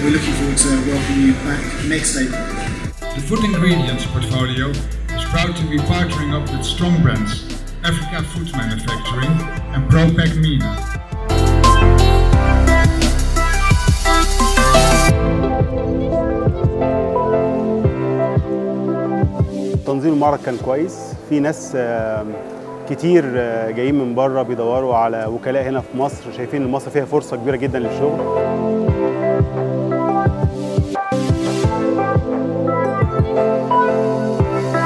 we're looking forward to welcoming you back next April. The food ingredients portfolio is proud to be partnering up with strong brands, Africa Food Manufacturing and ProPack MENA. تنظيم المعرض كان كويس، في ناس كتير جايين من بره بيدوروا على وكلاء هنا في مصر، شايفين ان مصر فيها فرصة كبيرة جدا للشغل.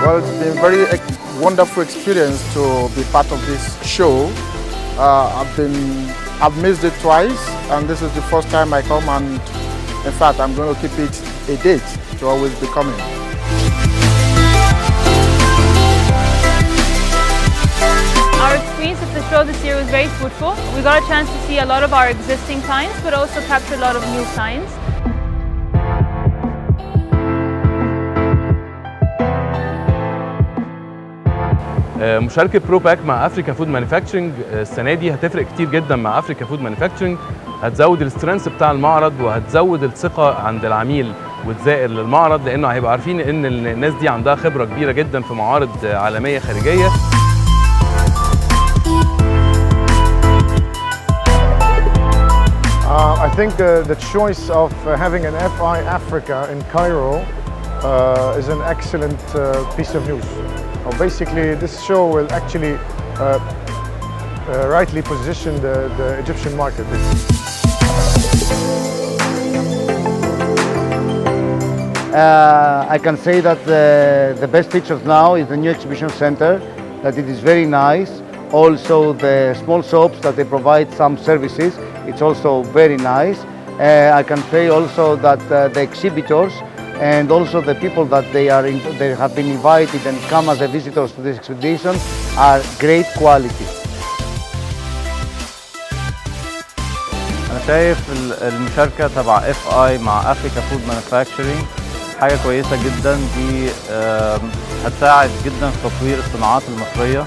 Well, it's been a very wonderful experience to be part of this show. I've missed it twice, and this is the first time I come, and in fact I'm going to keep it a date to always be coming. Our experience at the show this year was very fruitful. We got a chance to see a lot of our existing clients, but also capture a lot of new clients. مشاركة بروباك مع افريكا فود مانيفاكتشرنج السنة دي هتفرق كتير جدا مع افريكا فود مانيفاكتشرنج، هتزود السترينث بتاع المعرض وهتزود الثقة عند العميل والزائر للمعرض، لأنه هيبقوا عارفين إن الناس دي عندها خبرة كبيرة جدا في معارض عالمية خارجية. I think the choice of having an FI Africa in Cairo is an excellent piece of news. Basically, this show will actually rightly position the Egyptian market. I can say that the best features now is the new exhibition center, that it is very nice. Also the small shops that they provide some services, it's also very nice. I can say also that the exhibitors and also the people that they have been invited and come as a visitors to this expedition are great quality. أنا شايف المشاركة تبع FI مع Africa Food Manufacturing حاجة كويسة جدا، دي هتساعد جدا في تطوير الصناعات المصرية.